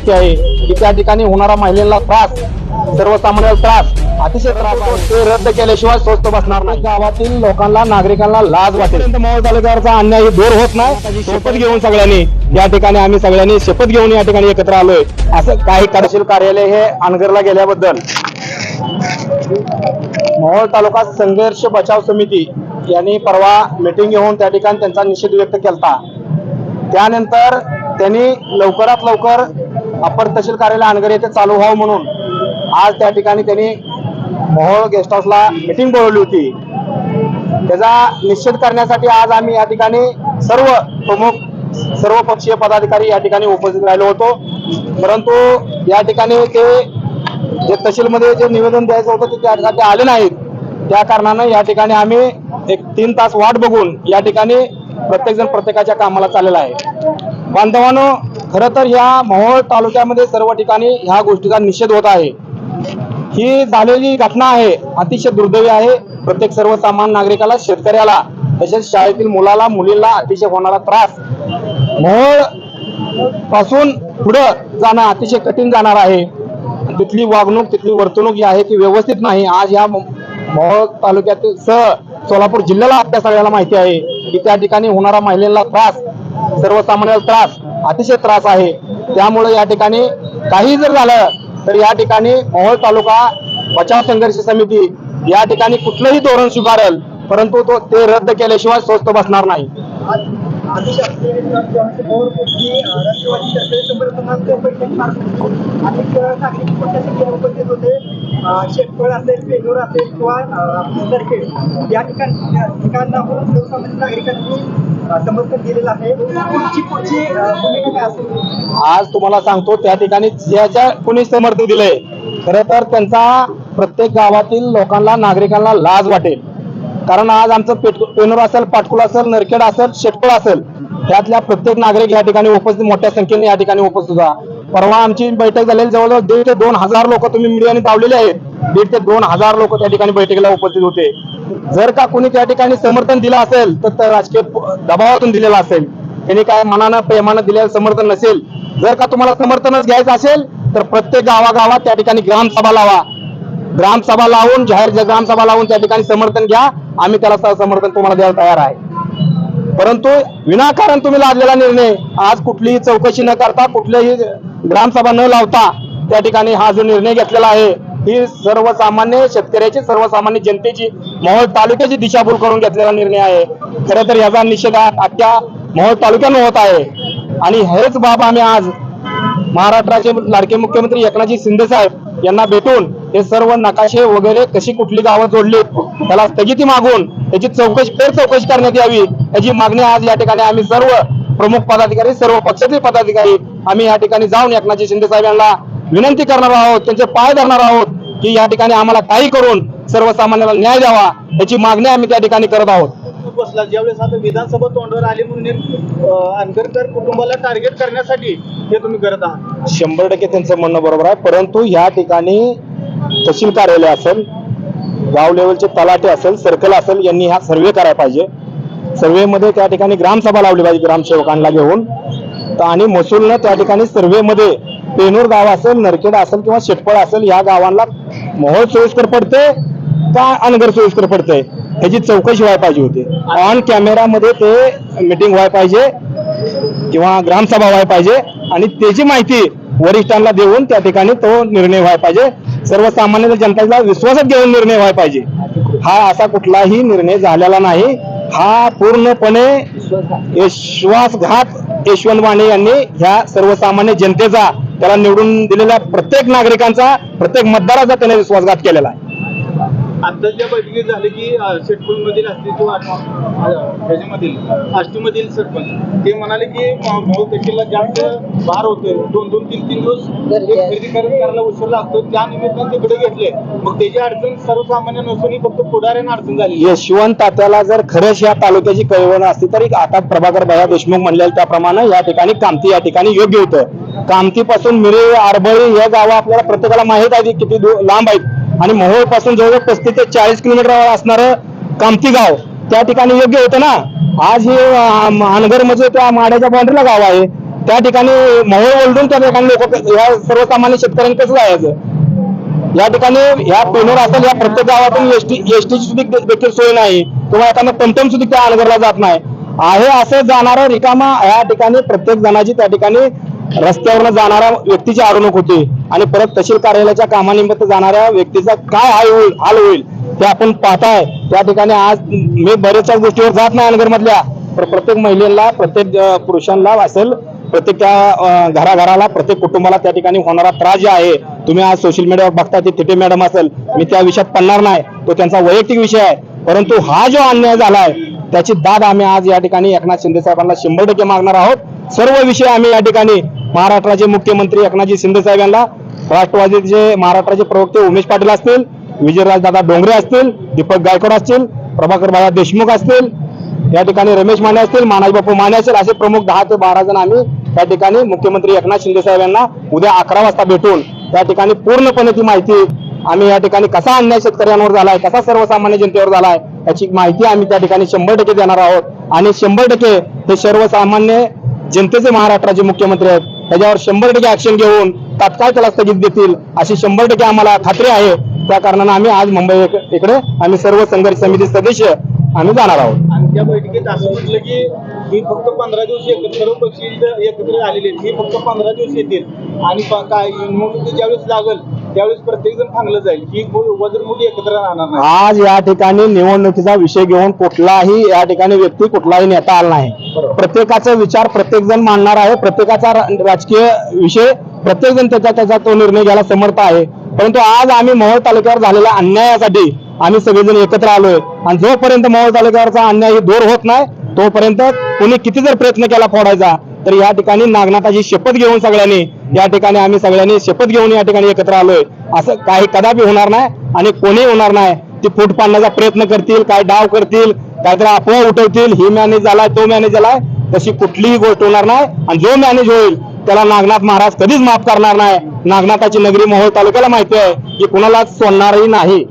माहिती आहे की त्या ठिकाणी होणारा महिलांना त्रास, सर्वसामान्यांना त्रास, अतिशय त्रास आहे, ते रद्द केल्याशिवाय स्वस्त बसणार नाही. गावातील लोकांना, नागरिकांना लाज वाटेल. मोहोळ तालुक्यावरचा अन्याय दूर होत नाही. शपथ घेऊन सगळ्यांनी या ठिकाणी, आम्ही सगळ्यांनी शपथ घेऊन या ठिकाणी एकत्र आलोय. असं काही तहसील कार्यालय हे अनगरला गेल्याबद्दल मोहोळ तालुका संघर्ष बचाव समिती यांनी परवा मीटिंग घेऊन त्या ठिकाणी त्यांचा निषेध व्यक्त केला. त्यानंतर त्यांनी लवकरात लवकर अपर तहसील कार्यालय अनगर येथे चालू व्हावं म्हणून आज त्या ठिकाणी त्यांनी मोहोळ गेस्ट हाऊसला मीटिंग बोलवली होती. त्याचा निषेध करण्यासाठी आज आम्ही या ठिकाणी सर्व प्रमुख सर्व पक्षीय पदाधिकारी या ठिकाणी उपस्थित राहिलो होतो. परंतु या ठिकाणी ते जे तहसीलमध्ये जे निवेदन द्यायचं होतं ते त्यासाठी आले नाहीत. त्या कारणानं या ठिकाणी आम्ही एक 3 तास वाट बघून या ठिकाणी प्रत्येक जण प्रत्येकाच्या कामाला चाललेला आहे. बांधवांनो, खरं तर या मोहोळ तालुक्यामध्ये सर्व ठिकाणी ह्या गोष्टीचा निषेध होत आहे. ही झालेली घटना आहे अतिशय दुर्दैवी आहे. प्रत्येक सर्वसामान्य नागरिकाला, शेतकऱ्याला, तसेच शाळेतील मुलाला, मुलीला अतिशय होणारा त्रास, मोहोळ पासून पुढं जाणं अतिशय कठीण जाणार आहे. तिथली वागणूक, तिथली वर्तणूक जी आहे ती व्यवस्थित नाही. आज या मोहोळ तालुक्यातील सह सोलापूर जिल्ह्याला आपल्या सगळ्याला माहिती आहे की त्या ठिकाणी होणारा महिलांना त्रास, सर्वसामान्यांना त्रास, अतिशय त्रास आहे. त्यामुळे या ठिकाणी काही जर झालं तर या ठिकाणी मोहोळ तालुका बचाव संघर्ष समिती या ठिकाणी कुठलंही धोरण स्वीकारेल, परंतु ते रद्द केल्याशिवाय स्वस्त बसणार नाही. शेतकरी असेल, पेनूर असेल किंवा या ठिकाणला नागरिकांनी समर्थन दिलेलं आहे. पुढची भूमिका काय असेल? आज तुम्हाला सांगतो त्या ठिकाणी ज्याच्या कोणी समर्थन दिलंय, खरं तर त्यांचा प्रत्येक गावातील लोकांना, नागरिकांना लाज वाटेल. कारण आज आमचं पेनूर असेल, पाटकुल असेल, नरखेड असेल, शेटपळ असेल, त्यातल्या प्रत्येक नागरिक या ठिकाणी उपस्थित, मोठ्या संख्येने या ठिकाणी उपस्थित होता. परवा आमची बैठक झालेली जवळजवळ 1,500 ते 2,000 लोक तुम्ही मीडियाने दावलेले आहेत. 1,500 ते 2,000 लोक त्या ठिकाणी बैठकीला उपस्थित होते. जर का कोणी त्या ठिकाणी समर्थन दिलं असेल तर राजकीय दबावातून दिलेलं असेल. त्यांनी काय मनानं प्रेमानं दिलेलं समर्थन नसेल. जर का तुम्हाला समर्थनच घ्यायचं असेल तर प्रत्येक गावागावात त्या ठिकाणी ग्रामसभा लावा. ग्रामसभा लावून, जाहीर ग्रामसभा लावून त्या ठिकाणी समर्थन घ्या. आम्ही त्याला समर्थन तुम्हाला द्यायला तयार आहे. परंतु विनाकारण तुम्ही लादलेला निर्णय, आज कुठलीही चौकशी न करता, कुठलीही ग्रामसभा न लावता त्या ठिकाणी हा जो निर्णय घेतलेला आहे, ही सर्वसामान्य शेतकऱ्याची, सर्वसामान्य जनतेची, मोहोळ तालुक्याची दिशाभूल करून घेतलेला निर्णय आहे. खरं तर याचा निषेध अख्ख्या मोहोळ तालुक्यानं होत आहे. आणि हेच बाब आम्ही आज महाराष्ट्राचे लाडके मुख्यमंत्री एकनाथजी शिंदे साहेब यांना भेटून हे सर्व नकाशे वगैरे कशी कुठली गावं जोडली त्याला स्थगिती मागून त्याची चौकशी करण्यात यावी याची मागणी आज या ठिकाणी आम्ही सर्व प्रमुख पदाधिकारी, सर्व पक्षाचे पदाधिकारी आम्ही या ठिकाणी जाऊन एकनाथजी शिंदे साहेब यांना विनंती करणार आहोत, त्यांचे पाय धरणार आहोत की या ठिकाणी आम्हाला काही करून सर्वसामान्याला न्याय द्यावा याची मागणी आम्ही त्या ठिकाणी करत आहोत. बसला ज्यावेळेस आता विधानसभा तोंडावर आली म्हणून अनगरकर कुटुंबाला टार्गेट करण्यासाठी हे तुम्ही करत आहात. 100% त्यांचं म्हणणं बरोबर आहे. परंतु या ठिकाणी तहसील कार्यालय असेल, गाव लेवलचे तलाठी असेल, सर्कल असेल, यांनी हा सर्वे करायला पाहिजे. सर्वेमध्ये त्या ठिकाणी ग्रामसभा लावली पाहिजे ग्रामसेवकांना घेऊन. आणि महसूलनं त्या ठिकाणी सर्वेमध्ये पेनूर गाव असेल, नरखेड असेल किंवा शेटपळ असेल या गावांना मोहोळ सोयीस्कर पडते का अनगर सोयीस्कर पडते ह्याची चौकशी व्हायला पाहिजे होती. ऑन कॅमेरामध्ये ते मीटिंग व्हायला पाहिजे किंवा ग्रामसभा व्हायला पाहिजे आणि त्याची माहिती वरिष्ठांना देऊन त्या ठिकाणी तो निर्णय व्हायला पाहिजे. सर्वसामान्य जनतेला विश्वासात घेऊन निर्णय व्हायला पाहिजे. हा असा कुठलाही निर्णय झालेला नाही. हा पूर्णपणे विश्वासघात यशवंत माने यांनी ह्या सर्वसामान्य जनतेचा, त्याला निवडून दिलेल्या प्रत्येक नागरिकांचा, प्रत्येक मतदाराचा त्याने विश्वासघात केलेला आहे. आता ज्या बैठकीत झाले की शेटपूरमधील असतील किंवा ह्याच्यामधील आष्टीमधील सरपंच ते म्हणाले की तहसीलला जास्त भार होते, 2-3 दिवस खरेदी करायला उशीर लागतो, त्या निमित्ताने तिकडे घेतले. मग त्याची अडचण सर्वसामान्य नसून फक्त पुढाऱ्यांना अडचण झाली. यशवंत तात्याला जर खरंच या तालुक्याची कळवण असती तरी आता प्रभाकर भैया देशमुख म्हणलेल्या त्याप्रमाणे या ठिकाणी कामती या ठिकाणी योग्य होतं. कामतीपासून मिरे, आरबळी हे गावं आपल्याला प्रत्येकाला माहीत आहे किती लांब आहेत. आणि मोहोळ पासून जवळजवळ 35 ते 40 किलोमीटर असणारं कामती गाव त्या ठिकाणी योग्य होतं ना. आज हे अनगर मध्ये त्या माड्याच्या बाउंड्रीला गाव आहे. त्या ठिकाणी मोहोळ ओलडून त्या ठिकाणी लोक या सर्वसामान्य शेतकऱ्यांनी कसं जायचं? या ठिकाणी या पेनोर असेल या प्रत्येक गावातून एसटीची सुद्धा देखील सोय नाही किंवा एखादा टमटम सुद्धा त्या अनगरला जात नाही आहे. असं जाणारा रिकामा या ठिकाणी प्रत्येक जणाची त्या ठिकाणी रस्त्यावरनं जाणाऱ्या व्यक्तीची अडवणूक होती आणि परत तहसील कार्यालयाच्या कामानिमित्त जाणाऱ्या व्यक्तीचा काय हाल होईल ते आपण पाहताय. त्या ठिकाणी आज मी बऱ्याचशा गोष्टीवर जात नाही अनगर मधल्या, तर प्रत्येक महिलेला प्रत्येक पुरुषांना असेल प्रत्येक त्या घराघराला प्रत्येक कुटुंबाला त्या ठिकाणी होणारा त्रास जे आहे तुम्ही आज सोशल मीडियावर बघता ते थिटे मॅडम असेल, मी त्या विषयात पडणार नाही, तो त्यांचा वैयक्तिक विषय आहे. परंतु हा जो अन्याय झालाय त्याची दाद आम्ही आज या ठिकाणी एकनाथ शिंदे साहेबांना 100% मागणार आहोत. सर्व विषय आम्ही या ठिकाणी महाराष्ट्राचे मुख्यमंत्री एकनाथजी शिंदे साहेब यांना, राष्ट्रवादीचे महाराष्ट्राचे प्रवक्ते उमेश पाटील असतील, विजयराजदादा डोंगरे असतील, दीपक गायकवाड असतील, प्रभाकर भाया देशमुख असतील, या ठिकाणी रमेश माने असतील, मानाजी बापू माने असतील, असे प्रमुख 10 ते 12 जण आम्ही त्या ठिकाणी मुख्यमंत्री एकनाथ शिंदे साहेब यांना उद्या 11 वाजता भेटून त्या ठिकाणी पूर्णपणे ती माहिती आम्ही या ठिकाणी कसा अन्याय शेतकऱ्यांवर झालाय, कसा सर्वसामान्य जनतेवर झालाय याची माहिती आम्ही त्या ठिकाणी 100% देणार आहोत. आणि 100% हे सर्वसामान्य जनतेचे महाराष्ट्राचे मुख्यमंत्री आहेत, त्याच्यावर 100% ऍक्शन घेऊन तात्काळ त्याला स्थगित देतील अशी 100% आम्हाला खात्री आहे. त्या कारणाने आम्ही आज मुंबई इकडे आम्ही सर्व संघर्ष समिती सदस्य आम्ही जाणार आहोत. आणि त्या बैठकीत असं म्हटलं की ही फक्त 15 दिवस सर्व पक्ष एकत्र आलेले आहेत, ही फक्त 15 दिवस येतील आणि काय निवडणुकी ज्यावेळेस लागेल त्यावेळेस प्रत्येक जण थांबलं जाईल, ही वजनमुठी एकत्र राहणार नाही. आज या ठिकाणी निवडणुकीचा विषय घेऊन कुठलाही या ठिकाणी व्यक्ती कुठलाही नेता आला नाही. प्रत्येकाचा विचार प्रत्येक जण मांडणार आहे, प्रत्येकाचा राजकीय विषय प्रत्येक जण त्याचा तो निर्णय घ्यायला समर्थ आहे. परंतु आज आम्ही मोहोळ तालुक्यावर झालेल्या अन्यायासाठी आम्ही सगळेजण एकत्र आलोय आणि जोपर्यंत मोहोळ तालुक्यावरचा अन्याय दूर होत नाही तोपर्यंत कोणी किती जर प्रयत्न केला फोडायचा तर या ठिकाणी नागनाथाची शपथ घेऊन सगळ्यांनी या ठिकाणी आम्ही सगळ्यांनी शपथ घेऊन या ठिकाणी एकत्र आलोय. असं काही कदापि होणार नाही आणि कोणी होणार नाही. ती फूट पाडण्याचा प्रयत्न करतील, काय डाव करतील, काहीतरी अफवा उठवतील, ही मॅनेज झालाय तो मॅनेज झालाय, तशी कुठलीही गोष्ट होणार नाही. आणि जो मॅनेज होईल त्याला नागनाथ महाराज कधीच माफ करणार नाही. नागनाथाची नगरी मोहोळ तालुक्याला माहिती आहे की कुणालाच सोडणारही नाही.